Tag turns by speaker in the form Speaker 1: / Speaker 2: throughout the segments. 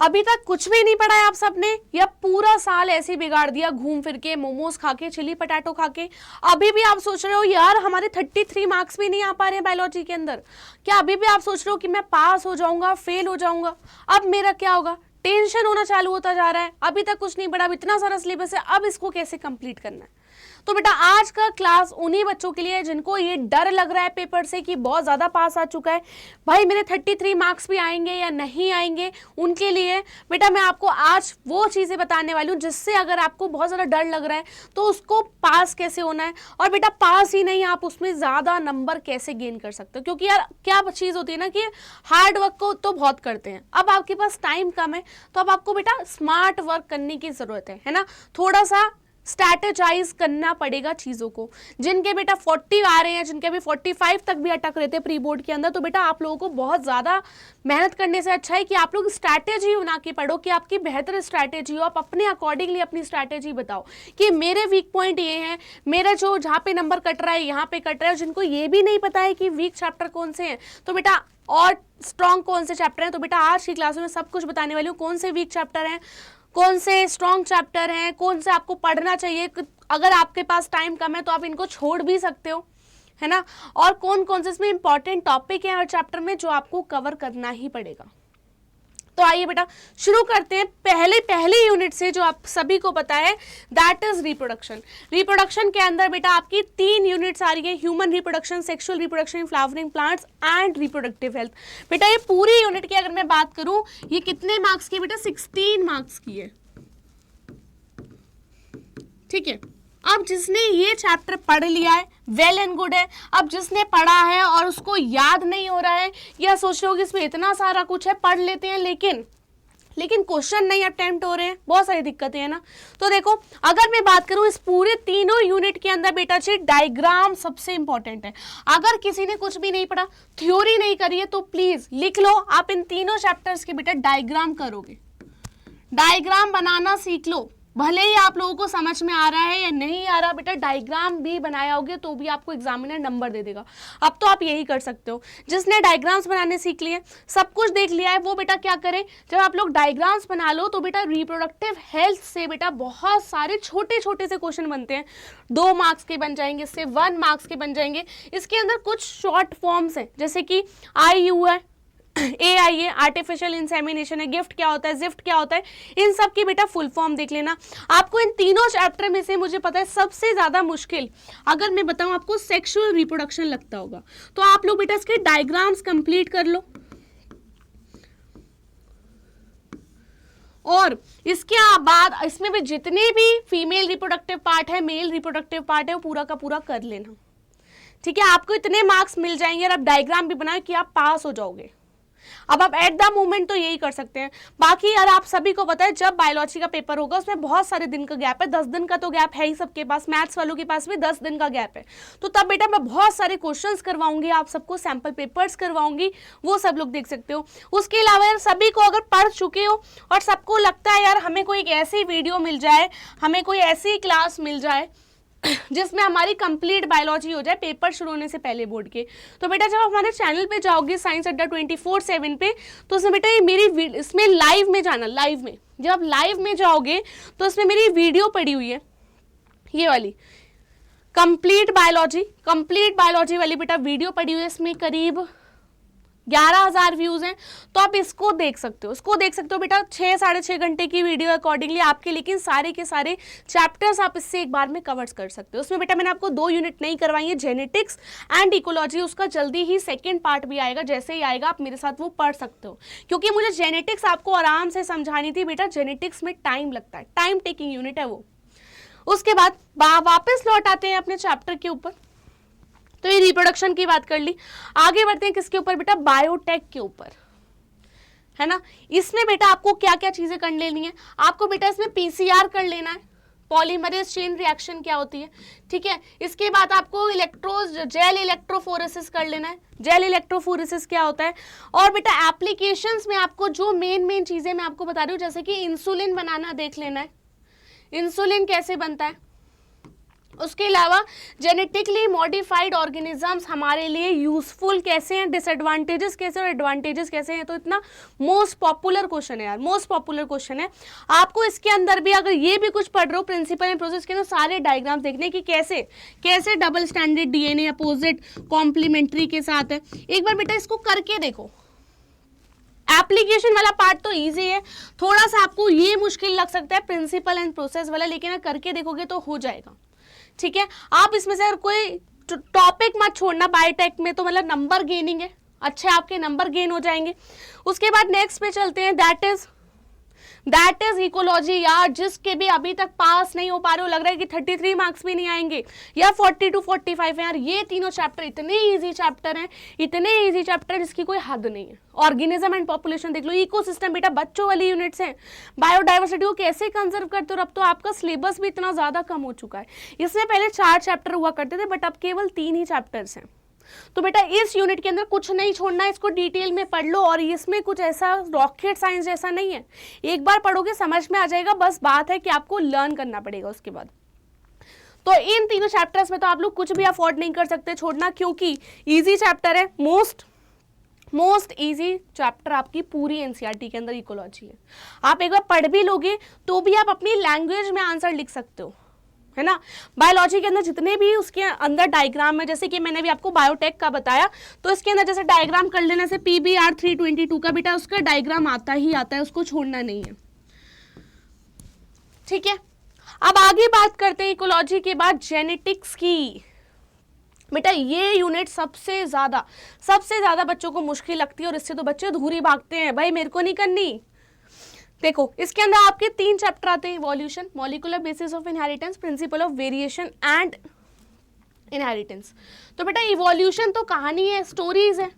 Speaker 1: अभी तक कुछ भी नहीं पढ़ा है आप सबने, या पूरा साल ऐसे ही बिगाड़ दिया घूम फिर के, मोमोज खा के, चिली पटाटो खा के? अभी भी आप सोच रहे हो यार हमारे 33 मार्क्स भी नहीं आ पा रहे हैं बायोलॉजी के अंदर? क्या अभी भी आप सोच रहे हो कि मैं पास हो जाऊंगा, फेल हो जाऊंगा? अब मेरा क्या होगा? टेंशन होना चालू होता जा रहा है। अभी तक कुछ नहीं पढ़ा, इतना सारा सिलेबस है, अब इसको कैसे कंप्लीट करना है? तो बेटा आज का क्लास उन्हीं बच्चों के लिए जिनको ये डर लग रहा है पेपर से कि बहुत ज़्यादा पास आ चुका है, भाई मेरे 33 मार्क्स भी आएंगे या नहीं आएंगे, उनके लिए बेटा मैं आपको आज वो चीज़ें बताने वाली हूँ जिससे अगर आपको बहुत ज़्यादा डर लग रहा है तो उसको पास कैसे होना है, और बेटा पास ही नहीं आप उसमें ज़्यादा नंबर कैसे गेन कर सकते हो। क्योंकि यार क्या चीज़ होती है ना कि हार्ड वर्क को तो बहुत करते हैं, अब आपके पास टाइम कम है तो अब आपको बेटा स्मार्ट वर्क करने की ज़रूरत है ना, थोड़ा सा स्ट्रैटेजाइज करना पड़ेगा चीज़ों को। जिनके बेटा 40 आ रहे हैं, जिनके भी 45 तक भी अटक रहे थे प्री बोर्ड के अंदर, तो बेटा आप लोगों को बहुत ज़्यादा मेहनत करने से अच्छा है कि आप लोग स्ट्रैटेजी बना के पढ़ो, कि आपकी बेहतर स्ट्रैटेजी हो, आप अपने अकॉर्डिंगली अपनी स्ट्रैटेजी बताओ कि मेरे वीक पॉइंट ये हैं, मेरा जो जहाँ पे नंबर कट रहा है यहाँ पे कट रहा है। जिनको ये भी नहीं पता है कि वीक चैप्टर कौन से हैं तो बेटा और स्ट्रॉन्ग कौन से चैप्टर हैं, तो बेटा आज की क्लास में सब कुछ बताने वाली हूँ, कौन से वीक चैप्टर हैं, कौन से स्ट्रॉन्ग चैप्टर हैं, कौन से आपको पढ़ना चाहिए, अगर आपके पास टाइम कम है तो आप इनको छोड़ भी सकते हो, है ना, और कौन कौन से इसमें इंपॉर्टेंट टॉपिक है हर चैप्टर में जो आपको कवर करना ही पड़ेगा। तो आइए बेटा शुरू करते हैं पहले यूनिट से, जो आप सभी को पता है, दैट इज रिप्रोडक्शन। रिप्रोडक्शन के अंदर बेटा आपकी 3 यूनिट्स आ रही है, human reproduction, sexual reproduction in flowering plants and reproductive health. बेटा ये पूरी यूनिट की अगर मैं बात करूं, ये कितने मार्क्स की बेटा? 16 मार्क्स की है, ठीक है। अब जिसने ये चैप्टर पढ़ लिया है वेल एंड गुड है, अब जिसने पढ़ा है और उसको याद नहीं हो रहा है, या सोच रहे हो कि इसमें इतना सारा कुछ है पढ़ लेते हैं लेकिन क्वेश्चन नहीं अटेम्प्ट हो रहे हैं, बहुत सारी दिक्कतें हैं ना। तो देखो अगर मैं बात करूं इस पूरे तीनों यूनिट के अंदर बेटा जी डायग्राम सबसे इंपॉर्टेंट है। अगर किसी ने कुछ भी नहीं पढ़ा, थ्योरी नहीं करी है, तो प्लीज लिख लो, आप इन तीनों चैप्टर्स के बेटा डायग्राम करोगे, डायग्राम बनाना सीख लो। भले ही आप लोगों को समझ में आ रहा है या नहीं आ रहा, बेटा डायग्राम भी बनाया होगे तो भी आपको एग्जामिनर नंबर दे देगा। अब तो आप यही कर सकते हो, जिसने डायग्राम्स बनाने सीख लिए, सब कुछ देख लिया है, वो बेटा क्या करें, जब आप लोग डायग्राम्स बना लो तो बेटा रिप्रोडक्टिव हेल्थ से बेटा बहुत सारे छोटे छोटे से क्वेश्चन बनते हैं, 2 मार्क्स के बन जाएंगे, इससे 1 मार्क्स के बन जाएंगे। इसके अंदर कुछ शॉर्ट फॉर्म्स हैं, जैसे कि IU है, AI है, आर्टिफिशियल इंसेमिनेशन है, गिफ्ट क्या होता है, जिफ्ट क्या होता है, इन सब की बेटा फुल फॉर्म देख लेना। आपको इन तीनों चैप्टर में से मुझे पता है सबसे ज्यादा मुश्किल अगर मैं बताऊं आपको सेक्सुअल रिप्रोडक्शन लगता होगा, तो आप लोग बेटा इसके डायग्राम्स कंप्लीट कर लो, और इसके बाद इसमें भी जितने भी फीमेल रिप्रोडक्टिव पार्ट है, मेल रिप्रोडक्टिव पार्ट है, वो पूरा का पूरा कर लेना, ठीक है। आपको इतने मार्क्स मिल जाएंगे और आप डायग्राम भी बनाए कि आप पास हो जाओगे। अब आप एट द मोमेंट तो यही कर सकते हैं, बाकी यार आप सभी को पता है जब बायोलॉजी का पेपर होगा उसमें बहुत सारे दिन का गैप है, 10 दिन का तो गैप है ही सबके पास, मैथ्स वालों के पास भी 10 दिन का गैप है। तो तब बेटा मैं बहुत सारे क्वेश्चंस करवाऊंगी, आप सबको सैंपल पेपर्स करवाऊंगी, वो सब लोग देख सकते हो। उसके अलावा यार सभी को अगर पढ़ चुके हो और सबको लगता है यार हमें कोई ऐसी वीडियो मिल जाए, हमें कोई ऐसी क्लास मिल जाए जिसमें हमारी कंप्लीट बायोलॉजी हो जाए पेपर शुरू होने से पहले बोर्ड के, तो बेटा जब हमारे चैनल पे जाओगे साइंस अड्डा 24/7 पे, तो उसमें बेटा ये मेरी इसमें लाइव में जाना, लाइव में जब आप लाइव में जाओगे तो उसमें मेरी वीडियो पड़ी हुई है, ये वाली कंप्लीट बायोलॉजी वाली बेटा वीडियो पड़ी हुई है, इसमें करीब 11,000 व्यूज हैं, तो आप इसको देख सकते हो, बेटा 6-6.5 घंटे की वीडियो अकॉर्डिंगली आपके, लेकिन सारे के सारे चैप्टर्स आप इससे एक बार में कवर कर सकते हो। उसमें बेटा मैंने आपको 2 यूनिट नहीं करवाई है, जेनेटिक्स एंड इकोलॉजी, उसका जल्दी ही सेकेंड पार्ट भी आएगा, जैसे ही आएगा आप मेरे साथ वो पढ़ सकते हो, क्योंकि मुझे जेनेटिक्स आपको आराम से समझानी थी बेटा, जेनेटिक्स में टाइम लगता है, टाइम टेकिंग यूनिट है वो। उसके बाद वापस लौट आते हैं अपने चैप्टर के ऊपर, तो ये रिप्रोडक्शन की बात कर ली, आगे बढ़ते हैं किसके ऊपर बेटा, बायोटेक के ऊपर, है ना। इसमें बेटा आपको क्या क्या चीजें कर लेनी है, आपको बेटा इसमें PCR कर लेना है, पॉलीमरेज चेन रिएक्शन क्या होती है, ठीक है। इसके बाद आपको जेल इलेक्ट्रोफोरेसिस कर लेना है, जेल इलेक्ट्रोफोरेसिस क्या होता है, और बेटा एप्लीकेशंस में आपको जो मेन चीजें मैं आपको बता रही हूँ, जैसे कि इंसुलिन बनाना देख लेना है, इंसुलिन कैसे बनता है, उसके अलावा जेनेटिकली मॉडिफाइड ऑर्गेनिजम्स हमारे लिए यूजफुल कैसे हैं, डिसएडवांटेजेस कैसे और एडवांटेजेस कैसे हैं। तो इतना मोस्ट पॉपुलर क्वेश्चन है यार, मोस्ट पॉपुलर क्वेश्चन है। आपको इसके अंदर भी अगर ये भी कुछ पढ़ रहे हो प्रिंसिपल एंड प्रोसेस के, तो सारे डायग्राम्स देखने की कैसे कैसे double standard DNA opposite complementary के साथ है। एक बार बेटा इसको करके देखो। एप्लीकेशन वाला पार्ट तो इजी है, थोड़ा सा आपको ये मुश्किल लग सकता है प्रिंसिपल एंड प्रोसेस वाला, लेकिन अगर करके देखोगे तो हो जाएगा। ठीक है, आप इसमें से अगर कोई टॉपिक मत छोड़ना बायोटेक में, तो मतलब नंबर गेनिंग है, अच्छे आपके नंबर गेन हो जाएंगे। उसके बाद नेक्स्ट पे चलते हैं, दैट इज इकोलॉजी। यार जिसके भी अभी तक पास नहीं हो पा रहे हो, लग रहा है कि 33 मार्क्स भी नहीं आएंगे या 40 to 45 है यार, ये तीनों चैप्टर इतने इजी चैप्टर हैं, इतने इजी चैप्टर जिसकी कोई हद नहीं है। ऑर्गेनिज्म एंड पॉपुलेशन देख लो, इकोसिस्टम बेटा बच्चों वाली यूनिट्स हैं, बायोडाइवर्सिटी को कैसे कंजर्व करते हो। अब तो आपका सिलेबस भी इतना ज्यादा कम हो चुका है, इसमें पहले 4 चैप्टर हुआ करते थे, बट अब केवल 3 ही चैप्टर्स हैं। तो बेटा इस यूनिट के अंदर कुछ नहीं छोड़ना है, इसको डिटेल में पढ़ लो। और इसमें कुछ ऐसा रॉकेट साइंस जैसा नहीं है, एक बार पढ़ोगे समझ में आ जाएगा, बस बात है कि आपको लर्न करना पड़ेगा उसके बाद। तो इन तीनों चैप्टर्स में तो आप लोग कुछ भी अफोर्ड नहीं कर सकते छोड़ना, क्योंकि इजी चैप्टर है, मोस्ट इजी चैप्टर आपकी पूरी एनसीईआरटी के अंदर इकोलॉजी है। आप एक बार पढ़ भी लोगे तो भी आप अपनी लैंग्वेज में आंसर लिख सकते हो, है ना। बायोलॉजी के अंदर जितने भी उसके अंदर डायग्राम है, जैसे कि मैंने भी आपको बायोटेक का बताया, तो इसके अंदर जैसे डायग्राम कर लेने से PBR 322 का बेटा उसका डायग्राम आता ही आता है, उसको छोड़ना नहीं है। ठीक है, अब आगे बात करते हैं इकोलॉजी के बाद जेनेटिक्स की। बेटा ये यूनिट सबसे ज्यादा बच्चों को मुश्किल लगती है, और इससे तो बच्चे धूरी भागते हैं, भाई मेरे को नहीं करनी। देखो इसके अंदर आपके 3 चैप्टर आते हैं, evolution, molecular basis of inheritance, principle of variation and inheritance. तो बेटा इवोल्यूशन तो कहानी है, स्टोरीज है।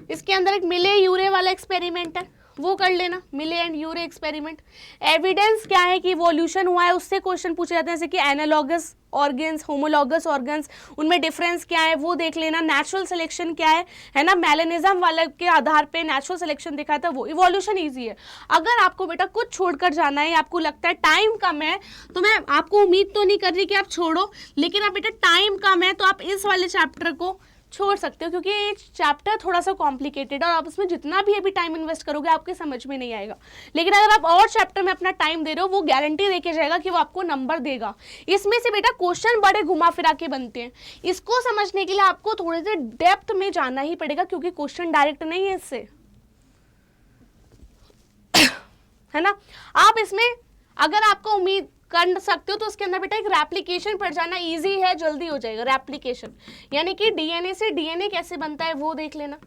Speaker 1: इसके अंदर एक मिले यूरे वाला एक्सपेरिमेंट है, वो कर लेना, मिले एंड यूरे एक्सपेरिमेंट। एविडेंस क्या है कि इवोल्यूशन हुआ है, उससे क्वेश्चन पूछे जाते हैं, जैसे कि एनालॉगस ऑर्गन्स, होमोलॉगस ऑर्गन्स, उनमें डिफरेंस क्या है वो देख लेना। नेचुरल सिलेक्शन क्या है ना, मेलेनिज्म वाले के आधार पे नेचुरल सिलेक्शन दिखा था वो। इवोल्यूशन इजी है। अगर आपको बेटा कुछ छोड़कर जाना है, आपको लगता है टाइम कम है, तो मैं आपको उम्मीद तो नहीं कर रही कि आप छोड़ो, लेकिन आप बेटा टाइम कम है तो आप इस वाले चैप्टर को छोड़ सकते हो, क्योंकि ये चैप्टर थोड़ा सा कॉम्प्लिकेटेड है और आप उसमें जितना भी अभी टाइम इन्वेस्ट करोगे आपके समझ में नहीं आएगा। लेकिन अगर आप और चैप्टर में अपना टाइम दे रहे हो, वो गारंटी देके जाएगा कि वो आपको नंबर देगा। इसमें से बेटा क्वेश्चन बड़े घुमा फिरा के बनते हैं, इसको समझने के लिए आपको थोड़े से डेप्थ में जाना ही पड़ेगा, क्योंकि क्वेश्चन डायरेक्ट नहीं है इससे, है ना। आप इसमें अगर आपको उम्मीद कर सकते हो तो उसके अंदर बेटा एक रेप्लिकेशन पढ़ जाना, इजी है, जल्दी हो जाएगा। रेप्लिकेशन यानी कि डीएनए से डीएनए कैसे बनता है वो देख लेना।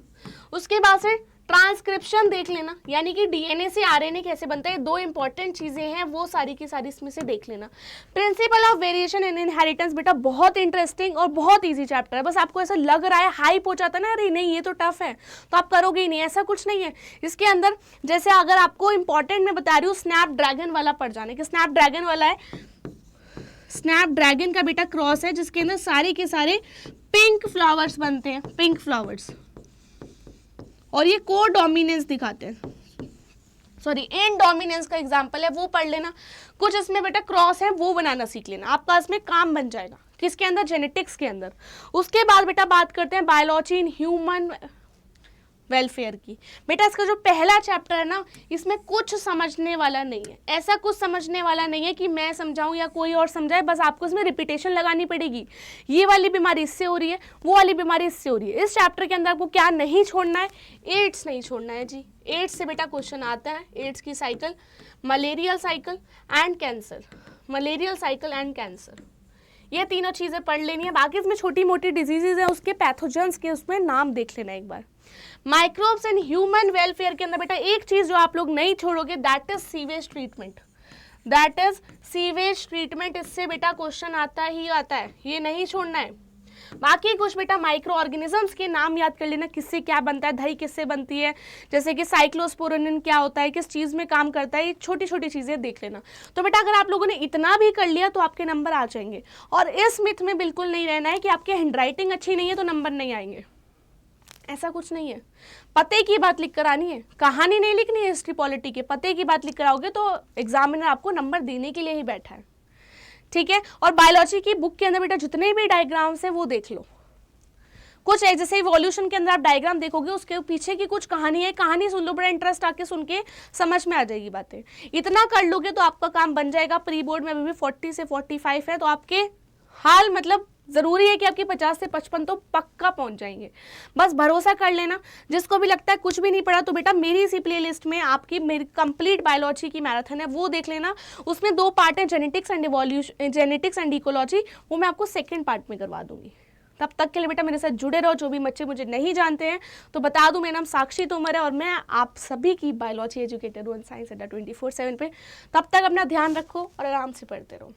Speaker 1: उसके बाद से ट्रांसक्रिप्शन देख लेना, यानी कि डीएनए से आरएनए कैसे बनता है, 2 इंपॉर्टेंट चीजें हैं, वो सारी की सारी इसमें से देख लेना। Principle of variation and inheritance बेटा बहुत इंटरेस्टिंग और बहुत इजी चैप्टर है। बस आपको ऐसा लग रहा है, हाइप हो जाता है ना, अरे नहीं ये तो टफ है तो आप करोगे ही नहीं, ऐसा कुछ नहीं है। इसके अंदर जैसे अगर आपको इंपॉर्टेंट मैं बता रही हूँ, स्नैपड्रैगन वाला पढ़ जाने कि स्नैपड्रैगन वाला है, स्नैपड्रैगन का बेटा क्रॉस है जिसके अंदर सारे के सारे पिंक फ्लावर्स बनते हैं, पिंक फ्लावर्स, और ये को डोमिनेंस दिखाते हैं, सॉरी इन डोमिनेंस का एग्जांपल है, वो पढ़ लेना। कुछ इसमें बेटा क्रॉस है वो बनाना सीख लेना, आपका इसमें काम बन जाएगा। किसके अंदर, जेनेटिक्स के अंदर। उसके बाद बेटा बात करते हैं बायोलॉजी इन ह्यूमन वेलफेयर की। बेटा इसका जो पहला चैप्टर है ना, इसमें कुछ समझने वाला नहीं है, ऐसा कुछ समझने वाला नहीं है कि मैं समझाऊं या कोई और समझाए, बस आपको इसमें रिपीटेशन लगानी पड़ेगी। ये वाली बीमारी इससे हो रही है, वो वाली बीमारी इससे हो रही है। इस चैप्टर के अंदर आपको क्या नहीं छोड़ना है, एड्स नहीं छोड़ना है जी। एड्स से बेटा क्वेश्चन आता है, एड्स की cycle, malarial cycle and cancer, malarial cycle and cancer, ये तीनों चीजें पढ़ लेनी है। बाकी इसमें छोटी मोटी डिजीजेज है, उसके पैथोजेंस के उसमें नाम देख लेना एक बार। माइक्रोब्स एंड ह्यूमन वेलफेयर के अंदर बेटा एक चीज जो आप लोग नहीं छोड़ोगे, that is sewage treatment, that is sewage treatment. इससे बेटा क्वेश्चन आता ही आता है, ये नहीं छोड़ना है। बाकी कुछ बेटा माइक्रो ऑर्गेनिजम्स के नाम याद कर लेना, किससे क्या बनता है, दही किससे बनती है, जैसे कि साइक्लोस्पोरोनिन क्या होता है, किस चीज में काम करता है, ये छोटी छोटी चीजें देख लेना। तो बेटा अगर आप लोगों ने इतना भी कर लिया तो आपके नंबर आ जाएंगे। और इस मिथ में बिल्कुल नहीं रहना है कि आपकी हैंडराइटिंग अच्छी नहीं है तो नंबर नहीं आएंगे, ऐसा कुछ नहीं है। पते की बात लिख कर आनी है, कहानी नहीं लिखनी है हिस्ट्री पॉलिटी के, पते की बात लिख कर आओगे तो एग्जामिनर आपको नंबर देने के लिए ही बैठा है। ठीक है। और बायोलॉजी की बुक के अंदर बेटा जितने भी डायग्राम्स है वो देख लो, कुछ है जैसे इवोल्यूशन के अंदर आप डायग्राम देखोगे उसके पीछे की कुछ कहानी है, कहानी सुन लो, बड़ा इंटरेस्ट आके सुन के समझ में आ जाएगी बातें। इतना कर लोगे तो आपका काम बन जाएगा। प्री बोर्ड में अभी भी 40 से 45 है, तो आपके हाल मतलब जरूरी है कि आपकी 50 से 55 तो पक्का पहुंच जाएंगे, बस भरोसा कर लेना। जिसको भी लगता है कुछ भी नहीं पढ़ा तो बेटा मेरी इसी प्लेलिस्ट में आपकी मेरी कंप्लीट बायोलॉजी की मैराथन है, वो देख लेना। उसमें 2 पार्ट है, genetics and evolution, genetics and ecology, वो मैं आपको सेकेंड पार्ट में करवा दूंगी। तब तक के लिए बेटा मेरे साथ जुड़े रहो। जो भी बच्चे मुझे नहीं जानते हैं तो बता दूं, मेरा नाम साक्षी तोमर है और मैं आप सभी की बायोलॉजी एजुकेटर हूँ साइंस अड्डा 24/7 पे। तब तक अपना ध्यान रखो और आराम से पढ़ते रहो।